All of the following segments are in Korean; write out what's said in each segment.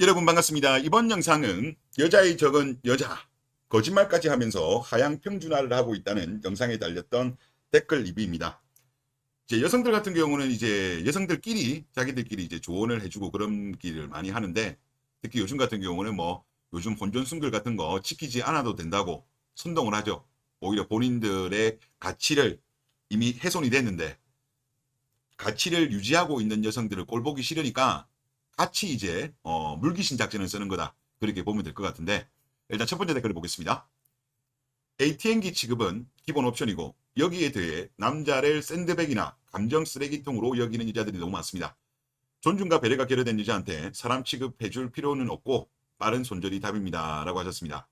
여러분 반갑습니다. 이번 영상은 여자의 적은 여자, 거짓말까지 하면서 하향 평준화를 하고 있다는 영상에 달렸던 댓글 리뷰입니다. 이제 여성들 같은 경우는 이제 여성들끼리 자기들끼리 이제 조언을 해주고 그런 길을 많이 하는데, 특히 요즘 같은 경우는 뭐 요즘 혼전 순결 같은 거 지키지 않아도 된다고 선동을 하죠. 오히려 본인들의 가치를 이미 훼손이 됐는데 가치를 유지하고 있는 여성들을 꼴보기 싫으니까 같이 이제 물귀신 작전을 쓰는 거다, 그렇게 보면 될 것 같은데, 일단 첫 번째 댓글을 보겠습니다. ATM기 취급은 기본 옵션이고 여기에 대해 남자를 샌드백이나 감정 쓰레기통으로 여기는 여자들이 너무 많습니다. 존중과 배려가 결여된 여자한테 사람 취급해줄 필요는 없고 빠른 손절이 답입니다 라고 하셨습니다.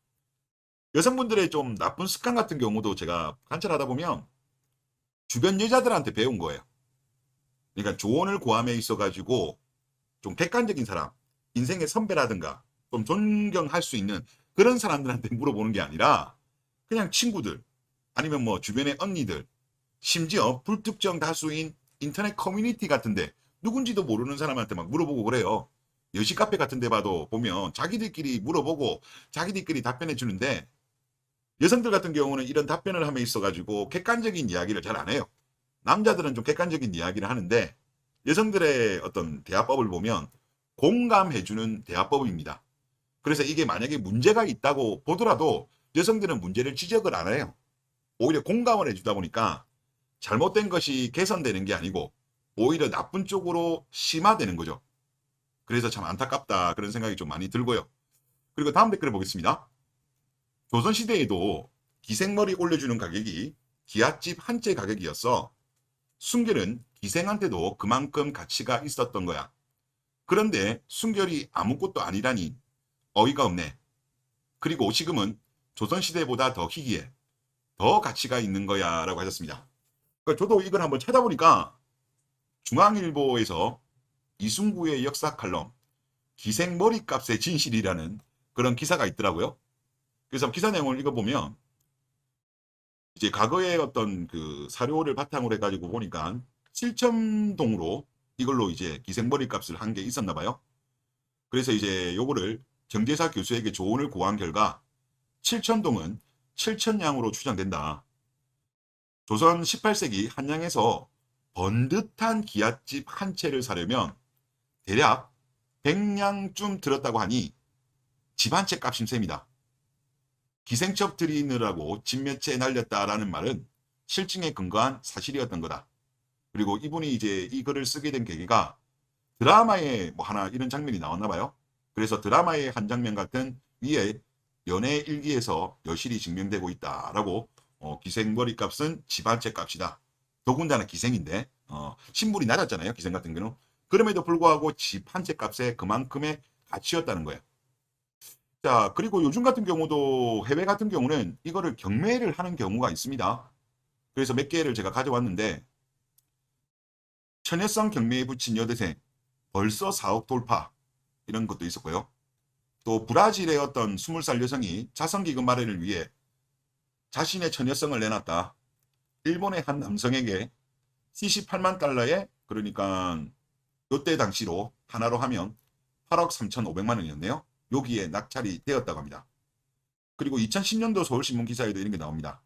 여성분들의 좀 나쁜 습관 같은 경우도 제가 관찰하다 보면 주변 여자들한테 배운 거예요. 그러니까 조언을 구함에 있어 가지고 좀 객관적인 사람, 인생의 선배라든가 좀 존경할 수 있는 그런 사람들한테 물어보는 게 아니라 그냥 친구들, 아니면 뭐 주변의 언니들, 심지어 불특정 다수인 인터넷 커뮤니티 같은데 누군지도 모르는 사람한테 막 물어보고 그래요. 여시 카페 같은 데 봐도 보면 자기들끼리 물어보고 자기들끼리 답변해 주는데, 여성들 같은 경우는 이런 답변을 함에 있어 가지고 객관적인 이야기를 잘 안 해요. 남자들은 좀 객관적인 이야기를 하는데 여성들의 어떤 대화법을 보면 공감해주는 대화법입니다. 그래서 이게 만약에 문제가 있다고 보더라도 여성들은 문제를 지적을 안 해요. 오히려 공감을 해주다 보니까 잘못된 것이 개선되는 게 아니고 오히려 나쁜 쪽으로 심화되는 거죠. 그래서 참 안타깝다, 그런 생각이 좀 많이 들고요. 그리고 다음 댓글을 보겠습니다. 조선시대에도 기생머리 올려주는 가격이 기아집 한 채 가격이었어. 순결은 기생한테도 그만큼 가치가 있었던 거야. 그런데 순결이 아무것도 아니라니 어이가 없네. 그리고 지금은 조선시대보다 더 희귀해. 더 가치가 있는 거야 라고 하셨습니다. 그러니까 저도 이걸 한번 찾아보니까 중앙일보에서 이순구의 역사 칼럼 기생 머리값의 진실이라는 그런 기사가 있더라고요. 그래서 기사 내용을 읽어보면 이제 과거의 어떤 그 사료를 바탕으로 해가지고 보니까 7,000동으로 이걸로 이제 기생머리 값을 한 게 있었나 봐요. 그래서 이제 요거를 정제사 교수에게 조언을 구한 결과 7,000동은 7,000냥으로 추정된다. 조선 18세기 한양에서 번듯한 기아집 한 채를 사려면 대략 100냥쯤 들었다고 하니 집 한 채 값인 셈이다. 기생첩 들이느라고 집 몇 채 날렸다라는 말은 실증에 근거한 사실이었던 거다. 그리고 이분이 이제 이 글을 쓰게 된 계기가 드라마에 뭐 하나 이런 장면이 나왔나 봐요. 그래서 드라마의 한 장면 같은 위에 연애 일기에서 여실히 증명되고 있다라고, 기생머리 값은 집 한 채 값이다. 더군다나 기생인데 신분이 낮았잖아요, 기생 같은 경우는. 그럼에도 불구하고 집 한 채 값에 그만큼의 가치였다는 거예요. 자, 그리고 요즘 같은 경우도 해외 같은 경우는 이거를 경매를 하는 경우가 있습니다. 그래서 몇 개를 제가 가져왔는데, 처녀성 경매에 붙인 여대생 벌써 4억 돌파, 이런 것도 있었고요. 또 브라질의 어떤 20살 여성이 자선기금 마련을 위해 자신의 처녀성을 내놨다. 일본의 한 남성에게 78만 달러에, 그러니까 요때 당시로 하나로 하면 8억 3,500만 원이었네요. 여기에 낙찰이 되었다고 합니다. 그리고 2010년도 서울신문 기사에도 이런 게 나옵니다.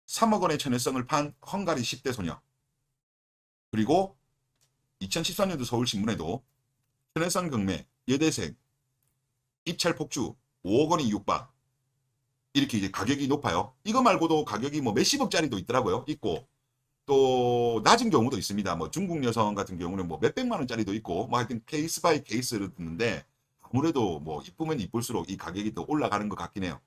3억 원의 처녀성을 판 헝가리 10대 소녀. 그리고 2014년도 서울신문에도 처녀성 경매 여대생 입찰 폭주 5억 원이 육박, 이렇게 이제 가격이 높아요. 이거 말고도 가격이 뭐 몇십억짜리도 있더라고요. 있고 또 낮은 경우도 있습니다. 뭐 중국 여성 같은 경우는 뭐 몇백만 원짜리도 있고, 뭐 하여튼 케이스 바이 케이스를 듣는데 아무래도 뭐 이쁘면 이쁠수록 이 가격이 더 올라가는 것 같긴 해요.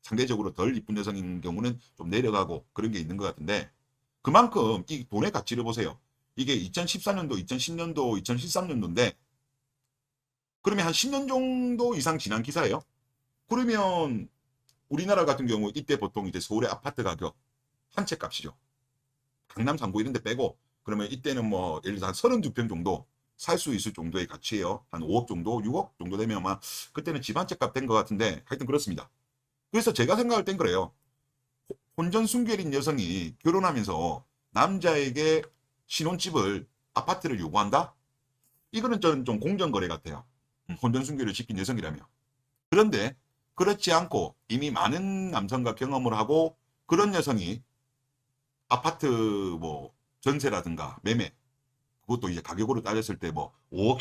상대적으로 덜 이쁜 여성인 경우는 좀 내려가고 그런 게 있는 것 같은데, 그만큼 이 돈의 가치를 보세요. 이게 2014년도, 2010년도, 2013년도인데 그러면 한 10년 정도 이상 지난 기사예요. 그러면 우리나라 같은 경우 이때 보통 이제 서울의 아파트 가격 한 채 값이죠. 강남 3구 이런 데 빼고 그러면 이때는 뭐 예를 들어서 한 32평 정도 살 수 있을 정도의 가치예요. 한 5억 정도, 6억 정도 되면 아마 그때는 집 한 채 값 된 것 같은데, 하여튼 그렇습니다. 그래서 제가 생각할 땐 그래요. 혼전 순결인 여성이 결혼하면서 남자에게 신혼집을, 아파트를 요구한다? 이거는 저는 좀 공정거래 같아요. 혼전 순결을 지킨 여성이라며. 그런데 그렇지 않고 이미 많은 남성과 경험을 하고 그런 여성이 아파트 뭐 전세라든가 매매, 그것도 이제 가격으로 따졌을 때 뭐 5억,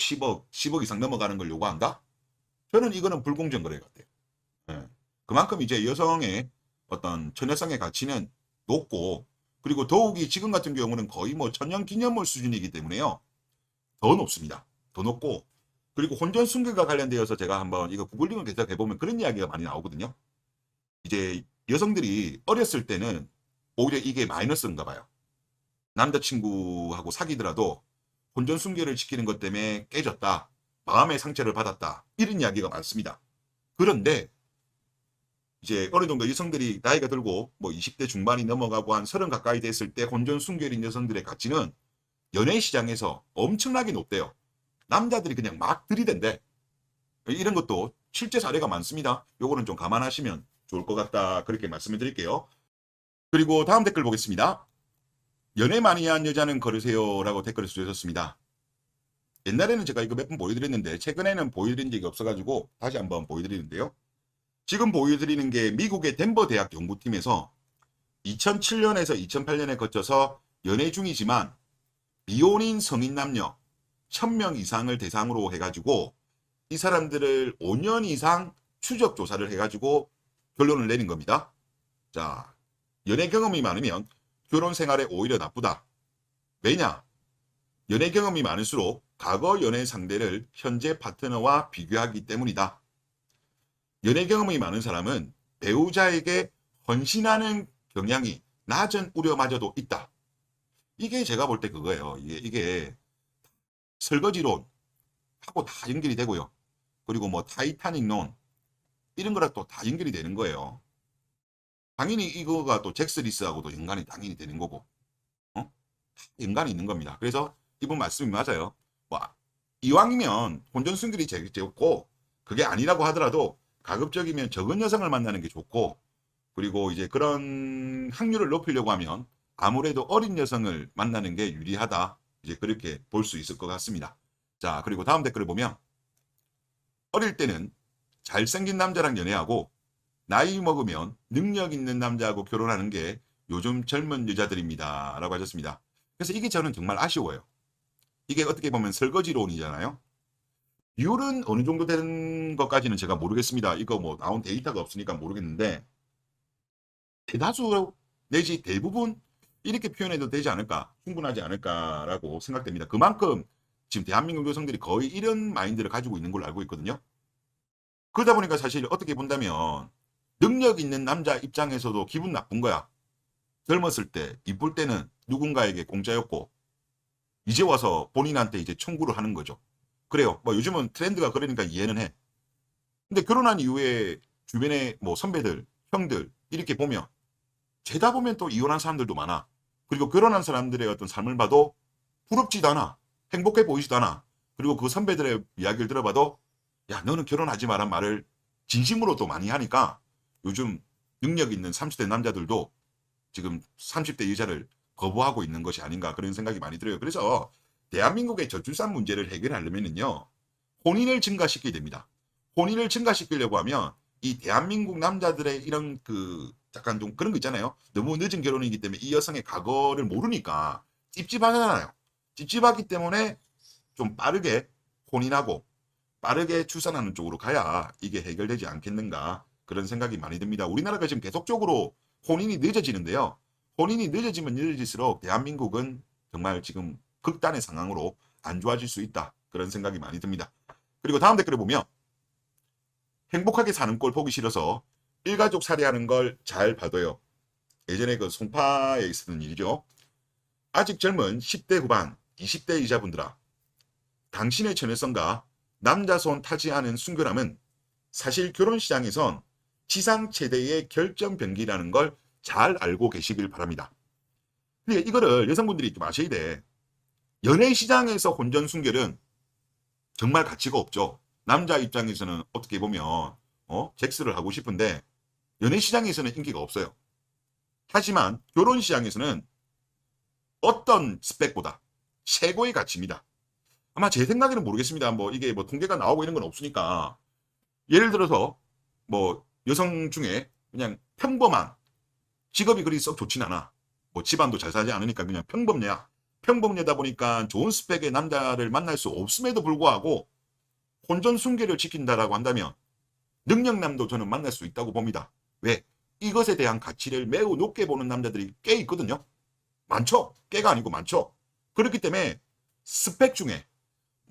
10억 이상 넘어가는 걸 요구한다? 저는 이거는 불공정 거래 같아요. 예. 그만큼 이제 여성의 어떤 처녀성의 가치는 높고, 그리고 더욱이 지금 같은 경우는 거의 뭐 천년기념물 수준이기 때문에요. 더 높습니다. 더 높고, 그리고 혼전 순결과 관련되어서 제가 한번 이거 구글링을 계속 해보면 그런 이야기가 많이 나오거든요. 이제 여성들이 어렸을 때는 오히려 이게 마이너스인가 봐요. 남자친구하고 사귀더라도 혼전 순결을 지키는 것 때문에 깨졌다, 마음의 상처를 받았다, 이런 이야기가 많습니다. 그런데 이제 어느 정도 여성들이 나이가 들고 뭐 20대 중반이 넘어가고 한 30 가까이 됐을 때 혼전 순결인 여성들의 가치는 연애 시장에서 엄청나게 높대요. 남자들이 그냥 막 들이댄대. 이런 것도 실제 사례가 많습니다. 요거는 좀 감안하시면 좋을 것 같다, 그렇게 말씀을 드릴게요. 그리고 다음 댓글 보겠습니다. 연애 많이 한 여자는 걸으세요 라고 댓글을 주셨습니다. 옛날에는 제가 이거 몇 번 보여드렸는데 최근에는 보여드린 적이 없어가지고 다시 한번 보여드리는데요. 지금 보여드리는 게 미국의 덴버 대학 연구팀에서 2007년에서 2008년에 거쳐서 연애 중이지만 미혼인 성인 남녀 1000명 이상을 대상으로 해가지고 이 사람들을 5년 이상 추적 조사를 해가지고 결론을 내린 겁니다. 자, 연애 경험이 많으면 결혼 생활에 오히려 나쁘다. 왜냐? 연애 경험이 많을수록 과거 연애 상대를 현재 파트너와 비교하기 때문이다. 연애 경험이 많은 사람은 배우자에게 헌신하는 경향이 낮은 우려마저도 있다. 이게 제가 볼 때 그거예요. 이게 설거지론 하고 다 연결이 되고요. 그리고 뭐 타이타닉론 이런 거랑 또 다 연결이 되는 거예요. 당연히 이거가 또 잭스리스하고도 연관이 당연히 되는 거고, 다 연관이 있는 겁니다. 그래서 이분 말씀이 맞아요. 뭐 이왕이면 혼전 순결이 제일 좋고, 그게 아니라고 하더라도 가급적이면 적은 여성을 만나는 게 좋고, 그리고 이제 그런 확률을 높이려고 하면 아무래도 어린 여성을 만나는 게 유리하다, 이제 그렇게 볼 수 있을 것 같습니다. 자, 그리고 다음 댓글을 보면, 어릴 때는 잘생긴 남자랑 연애하고 나이 먹으면 능력 있는 남자하고 결혼하는 게 요즘 젊은 여자들입니다 라고 하셨습니다. 그래서 이게 저는 정말 아쉬워요. 이게 어떻게 보면 설거지론이잖아요. 비율은 어느 정도 되는 것까지는 제가 모르겠습니다. 이거 뭐 나온 데이터가 없으니까 모르겠는데, 대다수 내지 대부분 이렇게 표현해도 되지 않을까, 충분하지 않을까라고 생각됩니다. 그만큼 지금 대한민국 여성들이 거의 이런 마인드를 가지고 있는 걸로 알고 있거든요. 그러다 보니까 사실 어떻게 본다면 능력 있는 남자 입장에서도 기분 나쁜 거야. 젊었을 때, 이쁠 때는 누군가에게 공짜였고 이제 와서 본인한테 이제 청구를 하는 거죠. 그래요. 뭐 요즘은 트렌드가 그러니까 이해는 해. 근데 결혼한 이후에 주변에 뭐 선배들, 형들 이렇게 보면, 죄다 보면 또 이혼한 사람들도 많아. 그리고 결혼한 사람들의 어떤 삶을 봐도 부럽지도 않아. 행복해 보이지도 않아. 그리고 그 선배들의 이야기를 들어봐도 야, 너는 결혼하지 마란 말을 진심으로 또 많이 하니까 요즘 능력 있는 30대 남자들도 지금 30대 여자를 거부하고 있는 것이 아닌가, 그런 생각이 많이 들어요. 그래서 대한민국의 저출산 문제를 해결하려면요, 혼인을 증가시켜야 됩니다. 혼인을 증가시키려고 하면 이 대한민국 남자들의 이런 그 약간 좀 그런 거 있잖아요. 너무 늦은 결혼이기 때문에 이 여성의 과거를 모르니까 찝찝하잖아요. 찝찝하기 때문에 좀 빠르게 혼인하고 빠르게 출산하는 쪽으로 가야 이게 해결되지 않겠는가, 그런 생각이 많이 듭니다. 우리나라가 지금 계속적으로 혼인이 늦어지는데요. 혼인이 늦어지면 늦어질수록 대한민국은 정말 지금 극단의 상황으로 안 좋아질 수 있다, 그런 생각이 많이 듭니다. 그리고 다음 댓글을 보면, 행복하게 사는 꼴 보기 싫어서 일가족 살해하는 걸 잘 봐둬요. 예전에 그 송파에 있었던 일이죠. 아직 젊은 10대 후반, 20대 여자분들아, 당신의 처녀성과 남자 손 타지 않은 순결함은 사실 결혼 시장에선 지상 최대의 결정 변기라는 걸 잘 알고 계시길 바랍니다. 근데 이거를 여성분들이 좀 아셔야 돼. 연애 시장에서 혼전 순결은 정말 가치가 없죠. 남자 입장에서는 어떻게 보면 잭스를 하고 싶은데 연애 시장에서는 인기가 없어요. 하지만 결혼 시장에서는 어떤 스펙보다 최고의 가치입니다. 아마 제 생각에는 모르겠습니다. 뭐 이게 뭐 통계가 나오고 이런 건 없으니까. 예를 들어서 뭐 여성 중에 그냥 평범한 직업이 그리 썩 좋진 않아. 뭐 집안도 잘 살지 않으니까 그냥 평범녀야. 평범녀다 보니까 좋은 스펙의 남자를 만날 수 없음에도 불구하고 혼전순계를 지킨다라고 한다면 능력남도 저는 만날 수 있다고 봅니다. 왜? 이것에 대한 가치를 매우 높게 보는 남자들이 꽤 있거든요. 많죠. 꽤가 아니고 많죠. 그렇기 때문에 스펙 중에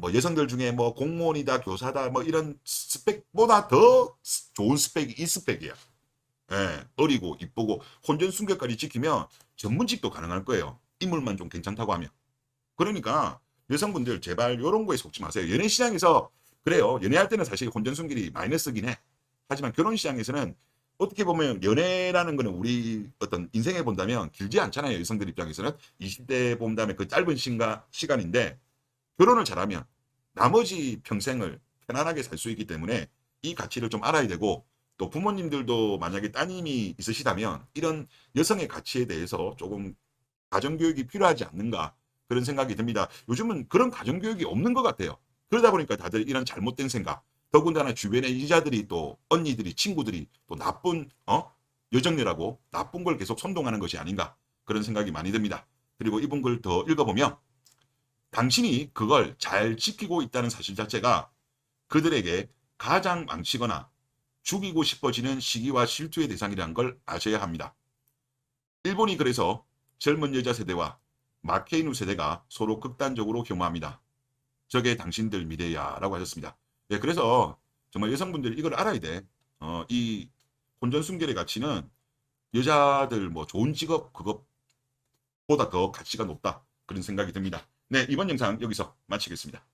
뭐 여성들 중에 뭐 공무원이다 교사다 뭐 이런 스펙보다 더 좋은 스펙이 이 스펙이야. 예, 어리고 이쁘고 혼전순결까지 지키면 전문직도 가능할 거예요. 인물만 좀 괜찮다고 하면. 그러니까 여성분들 제발 이런 거에 속지 마세요. 연애 시장에서 그래요. 연애할 때는 사실 혼전순결이 마이너스긴 해. 하지만 결혼 시장에서는 어떻게 보면 연애라는 거는 우리 어떤 인생에 본다면 길지 않잖아요. 여성들 입장에서는 20대 본다면 그 짧은 시간인데 결혼을 잘하면 나머지 평생을 편안하게 살 수 있기 때문에 이 가치를 좀 알아야 되고 또 부모님들도 만약에 따님이 있으시다면 이런 여성의 가치에 대해서 조금 가정교육이 필요하지 않는가 그런 생각이 듭니다. 요즘은 그런 가정교육이 없는 것 같아요. 그러다 보니까 다들 이런 잘못된 생각 더군다나 주변의 여자들이 또 언니들이 친구들이 또 나쁜 여정녀라고 나쁜 걸 계속 선동하는 것이 아닌가 그런 생각이 많이 듭니다. 그리고 이분 글 더 읽어보면 당신이 그걸 잘 지키고 있다는 사실 자체가 그들에게 가장 망치거나 죽이고 싶어지는 시기와 실투의 대상이라는 걸 아셔야 합니다. 일본이 그래서 젊은 여자 세대와 마케이누 세대가 서로 극단적으로 혐오합니다. 저게 당신들 미래야 라고 하셨습니다. 예, 그래서 정말 여성분들 이걸 알아야 돼. 이 혼전순결의 가치는 여자들 뭐 좋은 직업 그것보다 더 가치가 높다. 그런 생각이 듭니다. 네, 이번 영상 여기서 마치겠습니다.